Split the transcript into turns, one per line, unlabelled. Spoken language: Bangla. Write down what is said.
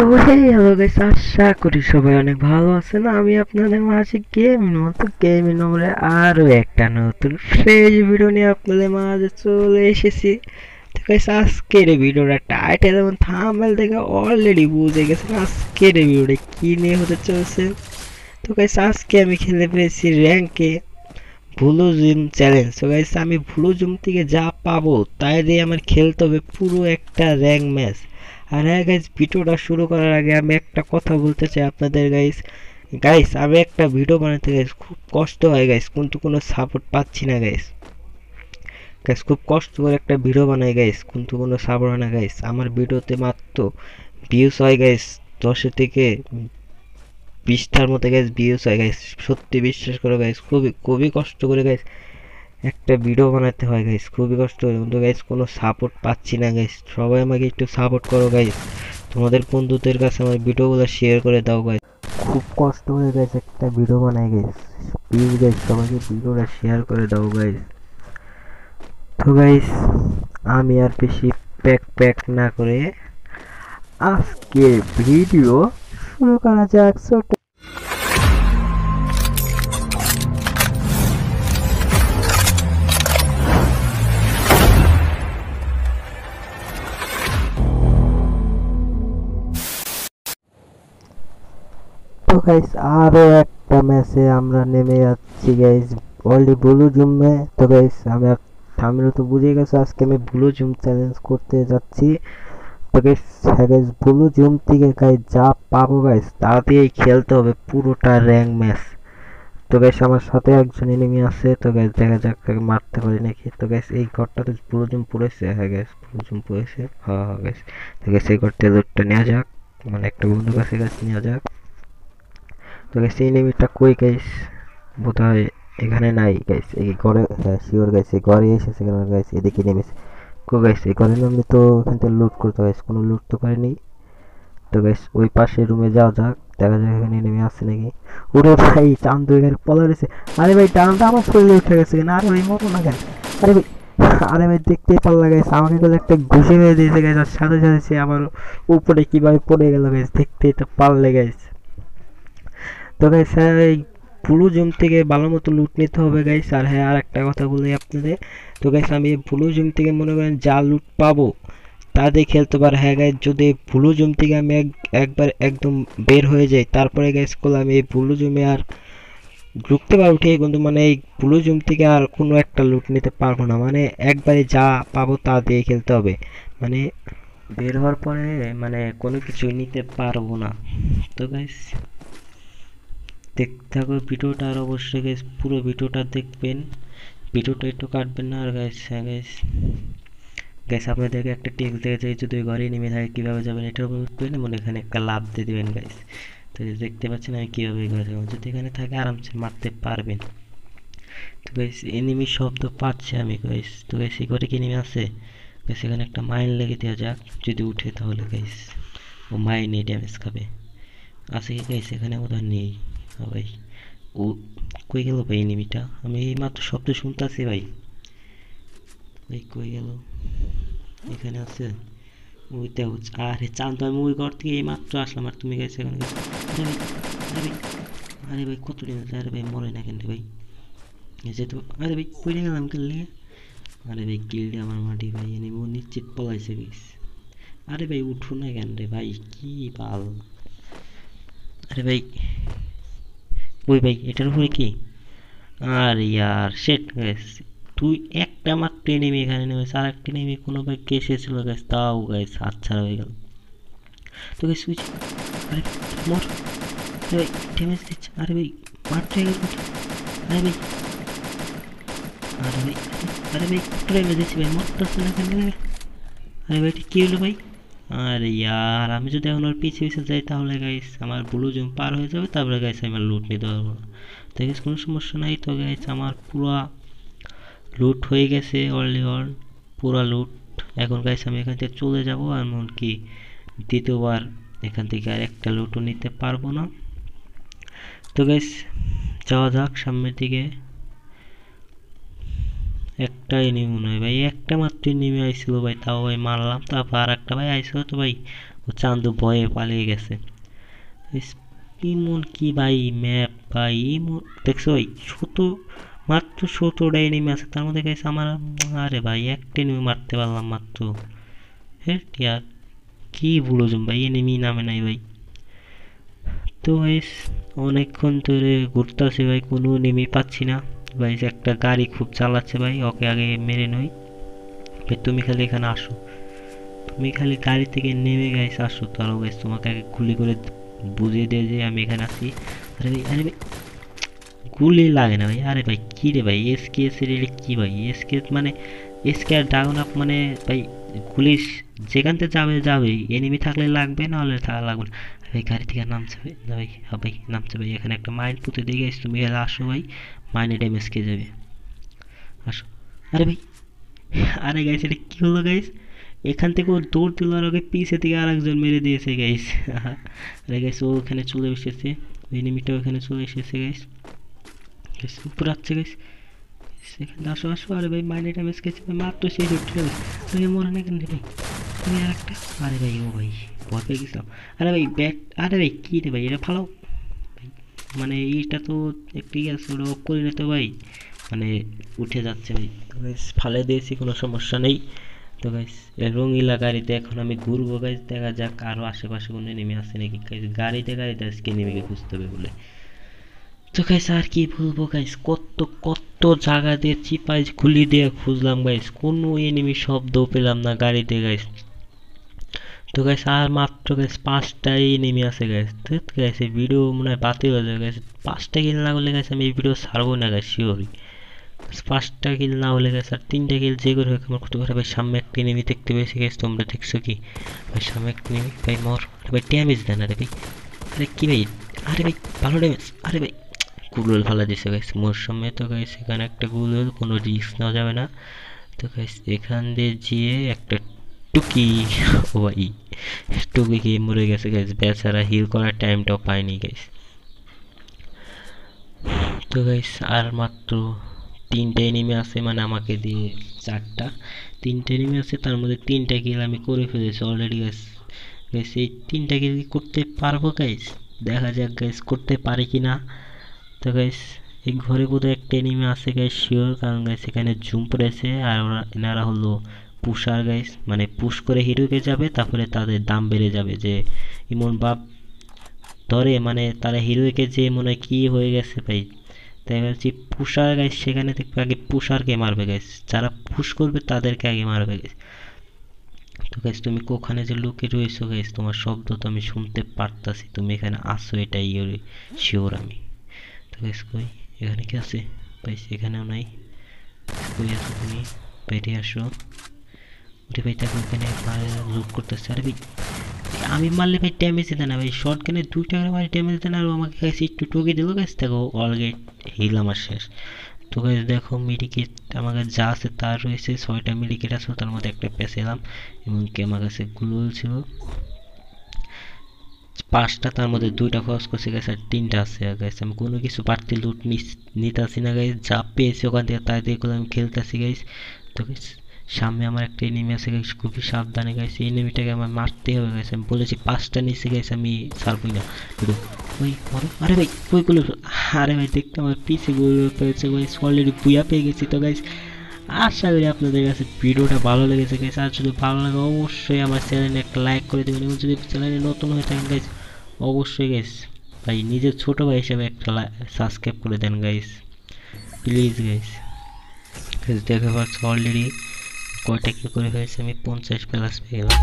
তো হ্যালো গাইস, আশা করি সবাই অনেক ভালো আছেন। আমি আপনাদের মাঝে গেমিং নম্বরে আরো একটা নতুন ফ্রেশ ভিডিও নিয়ে আপনাদের মাঝে চলে এসেছি। তো গাইস, আজকের এই ভিডিওটা টাইটেল এবং থাম্বনেল দেখে অলরেডি বুঝে গেছেন আজকের এই ভিডিওটা কি নিয়ে হতে চলেছে। তো গাইস, আজকে আমি খেলে পেয়েছি র্যাঙ্কে ব্লু জিম চ্যালেঞ্জ। তো গাইস, আমি ব্লু জিম থেকে যা পাবো তাই দিয়ে আমার খেলতে হবে পুরো একটা র্যাঙ্ক ম্যাচ। আর হ্যাঁ গাইস, ভিডিওটা শুরু করার আগে আমি একটা কথা বলতে চাই আপনাদের গাইস। গাইস, আমি একটা ভিডিও বানাতে গাইস খুব কষ্ট হয় গাইস, কিন্তু কোনো সাপোর্ট পাচ্ছি না গাইস। গাইস, খুব কষ্ট করে একটা ভিডিও বানাই গাইস, কিন্তু কোনো সাপোর্ট হয় না গাইস। আমার ভিডিওতে মাত্র ভিউজ হয় গাইস 10 থেকে 20টার মতো গাইস ভিউজ হয় গাইস। সত্যি বিশ্বাস করো গাইস, খুবই খুবই কষ্ট করে গাইস একটা ভিডিও বানাতে হয় গাইস, খুবই কষ্ট করে, কিন্তু গাইস কোনো সাপোর্ট পাচ্ছি না গাইস। সবাই আমাকে একটু সাপোর্ট করো গাইস, তোমাদের বন্ধুদের কাছে আমার ভিডিওগুলো শেয়ার করে দাও গাইস। খুব কষ্ট করে গাইস একটা ভিডিও বানাই গাইস, প্লিজ গাইস সবাইকে ভিডিওটা শেয়ার করে দাও গাইস। তো গাইস, আমি আর বেশি প্যাক প্যাক না করে আজকে ভিডিও শুরু করা যাক। তো গাইস, আরো একটা ম্যাচে আমরা নেমে যাচ্ছি গাইস, অলরেডি ব্লু জুমে। তো গাইস, আমি থামলে তো বুঝে গেছো আজকে আমি ব্লু জুম চ্যালেঞ্জ করতে যাচ্ছি। তো গাইস, হ্যাঁ গাইস, ব্লু জুম থেকে গাইস যা পাবো গাইস তা দিয়েই খেলতে হবে পুরোটা র্যাঙ্ক ম্যাচ। তো গাইস, আমার সাথে একজন এনিমি আছে। তো গাইস, দেখা যাক তাকে মারতে পারি নাকি। তো গাইস, এই ঘরটাতে ব্লু জুম পড়েছে। হ্যাঁ গাইস, ব্লু জুম পড়েছে। হ্যাঁ হ্যাঁ গাইস, তো গাইস এই ঘরটা লুটটা নেওয়া যাক, মানে একটা বন্ধু কাছে গাছ নেওয়া যাক। তো গাইস, এই এনিমিটা কই গাইস? বোধহয় এখানে নাই গাইস, এই ঘরে। হ্যাঁ শিওর গাইস, এই ঘরে এসেছে কেন গাইস? এদিকে নেমেছে। কো গাইস, এই ঘরে নামলে তো এখান থেকে লুট করতে গাইস, কোনো লুট তো করেনি। তো গাইস, ওই পাশে রুমে যাওয়া যাক, দেখা যাক এখানে নেমে আসছে নাকি। ওরে ভাই, চান্দু এখানে পলা রয়েছে। আরে ভাই, ডানটা আমার শরীরে উঠে গেছে কেন? আরে ভাই, মতো না কেন? আরে ভাই, আরে ভাই, দেখতেই পারলা গাইস, আমাকে কোনো একটা ঘুষি মেরে দিয়েছে গাইস, আর সাথে সাথে সে আমার উপরে কিভাবে পড়ে গেল গাইস, দেখতেই তো পারলে গাইস। তো গাইস, এই ব্লু জুম থেকে ভালো মতো লুট নিতে হবে গাইস। আর হ্যাঁ, আর একটা কথা বলি আপনাদের। তো গাইস, আমি ব্লু জুম থেকে মনে করেন যা লুট পাবো তা দিয়ে খেলতে পারে। হ্যাঁ গাইস, যদি ব্লু জুম থেকে আমি একবার একদম বের হয়ে যাই, তারপরে গাইস করলে আমি এই ব্লু জুমে আর ঢুকতে পারবো ঠিক, কিন্তু মানে এই ব্লু জুম থেকে আর কোনো একটা লুট নিতে পারবো না। মানে একবারে যা পাবো তা দিয়ে খেলতে হবে, মানে বের হওয়ার পরে মানে কোনো কিছু নিতে পারবো না। তো গাইস, দেখতে থাকো ভিডিওটা, আর অবশ্যই গাইস পুরো ভিডিওটা দেখবেন, ভিডিওটা একটু কাটবেন না। আর গাইস, হ্যাঁ গাইস, গাইস আপনাদেরকে একটা টিপস দিয়ে যাই, যদি ওই ঘরে নেমে থাকে কীভাবে যাবেন এটার উপর উঠবেন এবং এখানে একটা লাফ দিয়ে দেবেন গাইস। তো দেখতে পাচ্ছেন আমি কীভাবে এই ঘরে যাবো, যদি এখানে থাকে আরামসে মারতে পারবেন। তো গাইস, এনিমি শব্দ পাচ্ছে আমি গাইস। তো গাইস, এই ঘরে কি নেমে আছে গাইস? এখানে একটা মাইন লেগে দেওয়া যাক, যদি উঠে তাহলে গাইস ও মাইনে ড্যামেজ খাবে। আছে কি গাইস? এখানে ওটা নেই। হ্যাঁ ভাই, ও কই গেল ভাই এনিমিটা? আমি এই মাত্র শব্দ শুনতেছি ভাই। ভাই কই গেল? এখানে আছে? ওইটা হচ্ছে, আরে চান তো, আমি ওই ঘর থেকে এই মাত্র আসলাম আর তুমি গেছো এখানে গেছো। আরে ভাই, আরে ভাই, আরে ভাই কত দিন আছে? আরে ভাই মরে না কেন ভাই? যেহেতু আরে ভাই পড়ে গেলাম কিনলে। আরে ভাই কিলটা আমার মাটি ভাই, এনিমি নিশ্চিত পলাইছে গেছ। আরে ভাই উঠো না কেন রে ভাই, কি পাল? আরে ভাই, ওই ভাই এটার উপরে কি? আর ইয়ার শেট গাইস, তুই একটা মাত্র নেমে এখানে নেমেছে, আর একটা নেমে কোনো ভাই কেসে ছিল গাইস, তাও গাইস হাত ছাড়া হয়ে গেল। তো গাইস সুইচ, আরে মর। আরে ভাই ড্যামেজ দিচ্ছে, আরে ভাই মারতে গেল। আরে ভাই, আরে ভাই, আরে ভাই কত ড্যামেজ দিচ্ছি ভাই, মরতেছে না কেন? আরে ভাই এটা কি হলো ভাই? আরে ইয়ার, আমি যদি এখন ওর পিছিয়ে পিছিয়ে যাই তাহলে গাইস আমার ব্লু জুম পার হয়ে যাবে, তারপরে গাইস আমার লুট নিতে পারবো না। তো গাইস কোনো সমস্যা নাই। তো গাইস, আমার পুরা লুট হয়ে গেছে অলরেডি, পুরা লুট। এখন গাইস আমি এখান থেকে চলে যাবো, এমনকি দ্বিতীয়বার এখান থেকে আর একটা লুটও নিতে পারবো না। তো গাইস, যাওয়া যাক সামনের দিকে। একটাই নেমে মনে হয় ভাই, একটা মাত্র নেমে আইছিল ভাই, তাও ভাই মারলাম। তারপর আর একটা ভাই আইছিল, তো ভাই ও চান্দু ভয়ে পালিয়ে গেছে। ইমন কি ভাই ম্যাপ ভাই, ইমন দেখছো ভাই ছোট, মাত্র 17টা এনিমি আছে তার মধ্যে গাইস আমার, আরে ভাই একটা এনিমি মারতে পারলাম মাত্র। হ্যাঁ ইয়ার কি বুঝলাম ভাই, এনিমি নামে নাই ভাই। তো গাইস অনেকক্ষণ ধরে ঘুরতেছি ভাই, কোনো এনিমি পাচ্ছি না ভাই। একটা গাড়ি খুব চালাচ্ছে ভাই, ওকে আগে মেরে নই ভাই। তুমি খালি এখানে আসো, তুমি খালি গাড়ি থেকে নেমে গাইস আসো, তারও গাইস তোমাকে আগে গুলি করে বুঝিয়ে দিয়ে যে আমি এখানে আছি। আরে ভাই, আরে ভাই গুলি লাগে না ভাই। আরে ভাই কি রে ভাই, এসকেএস এর এটা কি ভাই, এসকেএস মানে এসকে আর ড্রাগন আপ মানে ভাই গুলি যেখান থেকে যাবে যাবেই, এনিমি থাকলে লাগবে, না হলে লাগবে না ভাই। গাড়ি থেকে নামছে ভাই, না ভাই, হ্যাঁ ভাই নামছে ভাই। এখানে একটা মাইন পুঁতে দিয়ে গেছি, তুমি এখানে আসো ভাই, মাইনে ড্যামেজ খেয়ে যাবে, আসো। আরে ভাই, আরে গাইস এটা কি হলো গাইস, এখান থেকে ও দৌড় দিল আর ওকে পিছে থেকে আর একজন মেরে দিয়েছে গাইস। আরে গাইস ও ওখানে চলে এসেছে, এনিমিটা ওখানে চলে এসেছে গাইস। গাইস উপরে আসছে গাইস, সেখানে আসো আসো। আরে ভাই মাইনে ড্যামেজ খেয়েছে ভাই, মাত্র সেই উঠে গেছে। তুমি মরে না কেন রে ভাই, তুমি আর একটা। আরে ভাই ও ভাই ভয় পেয়ে গেছিলাম। আরে ভাই ব্যাট, আরে ভাই কি রে ভাই এটা ফালাও ভাই, মানে এইটা তো ঠিক আছে ওটা অফ করি না তো ভাই, মানে উঠে যাচ্ছে ভাই। তো গাইস ফালে দিয়েছি, কোনো সমস্যা নেই। তো গাইস রঙিলা গাড়িতে এখন আমি ঘুরবো গাইস, দেখা যাক আরো আশেপাশে কোনো নেমে আসে নাকি গাইস। গাড়িতে গাড়িতে আজকে নেমে খুঁজতে হবে বলে। তো গাইস আর কি বলবো গাইস, কত কত জায়গা দিয়ে চিপাই খুলি দিয়ে খুঁজলাম গাইস, কোনো এনিমি শব্দ পেলাম না গাড়িতে গাইস। তো গাইস আর মাত্র গাইস 5টাই এনিমি আছে গাইস। তো গাইস এই ভিডিও মনে হয় বাতিল হয়ে যাবে গাইস, 5টা কিল না করলে গাইস আমি এই ভিডিও ছাড়বো না গাইস শিওরই। 5টা কিল না হলে গেছে আর 3টা কিল যে করে হোক আমার করতে পারে ভাই। সামনে একটা এনিমি দেখতে পেয়েছি গেছে, তোমরা দেখছো কি ভাই, সামনে একটা এনিমি ভাই মর। আরে ভাই ড্যামেজ দেন, আরে ভাই, আরে কি ভাই, আরে ভাই ভালো ড্যামেজ। আরে ভাই গুগল ফালা দিছে গাইস মোর সামনে। তো গাইস এখানে একটা গুগল, কোনো রিস্ক নেওয়া যাবে না। তো গাইস এখান দিয়ে যেয়ে একটা টুকি, ও ভাই টুকি খেয়ে মরে গেছে গাইস, বেচারা হিল করার টাইমটাও পায়নি গাইস। তো গাইস আর মাত্র 3টে এনিমি আছে, মানে আমাকে দিয়ে 4টা, 3টে এনিমি আছে, তার মধ্যে 3টা কিল আমি করে ফেলেছি অলরেডি গাইস। গাইস এই 3টা কিল কি করতে পারবো গাইস, দেখা যাক গাইস করতে পারি কি না। তো গাইস এই ঘরে বোধহয় একটা এনিমি আছে গাইস শিওর, কারণ গাইস এখানে জুম পড়েছে আর ওরা এনারা হলো পুশার গাইস, মানে পুশ করে হিরোকে যাবে, তারপরে তাদের দাম বেড়ে যাবে। যে ইমন বাপ ধরে মানে তারা হিরোকে যে মনে হয় কি হয়ে গেছে ভাই, তাই ভাবছি পুষার গাইস সেখানে দেখবে আগে পুষারকে মারবে গাইস, যারা পুশ করবে তাদেরকে আগে মারবে গাইস। তো গাইস তুমি কোখানে যে লুকে রয়েছো গাইস, তোমার শব্দ তো আমি শুনতে পারতাছি, তুমি এখানে আসো এটাই শিওর আমি। তো গাইস কই এখানে কি আছে ভাই, এখানেও নাই। কই আছো তুমি, বেরিয়ে আসো। ওরে ভাই দেখো এখানে লুট করতেছে। আরে ভাই আমি মারলে ভাই ড্যামেজ দিতে না ভাই, শর্ট গানে 2টা করে মারি ড্যামেজ দিতে না, আর আমাকে গাইস একটু টুকি দিল গাইস, দেখো অলরেডি হিল আমার শেষ। তো গাইস দেখো মেডিকেট আমার কাছে যা আছে তার রয়েছে 6টা মেডিকেট আছে, তার মধ্যে একটা পেয়েছিলাম, এমনকি আমার কাছে গ্লুয়াল ছিল 5টা, তার মধ্যে 2টা খরচ করছে গাইস আর 3টা আছে গাইস। আমি কোনো কিছু বাড়তি লুট নিতেছি না গাইস, যা পেয়েছি ওখান থেকে তাই দিয়ে আমি খেলতেছি গাইস। তো গাইস সামনে আমার একটা এনিমি আছে গাইস, খুবই সাবধানে গাইস, এই এনিমিটাকে আমার মারতেই হবে গাইস। আমি বলেছি 5টা নিচে গাইস আমি ছাড়বই না। ওই মরো, আরে ভাই ওইগুলো, আরে ভাই দেখতে আমার পিছে গুলো পেয়েছে গাইস, অলরেডি বুয়া পেয়ে গেছি। তো গাইস আশা করি আপনাদের কাছে ভিডিওটা ভালো লেগেছে গাইস, আর যদি ভালো লাগে অবশ্যই আমার চ্যানেলে একটা লাইক করে দেবেন, এবং যদি চ্যানেলে নতুন হয়ে থাকেন গাইস অবশ্যই গাইস ভাই নিজের ছোট ভাই হিসেবে একটা সাবস্ক্রাইব করে দেন গাইস প্লিজ গাইস। গাইস দেখে পাচ্ছ অলরেডি কয়টা কি করে ফেলেছে, আমি 50 প্লাস পেয়ে গেলাম।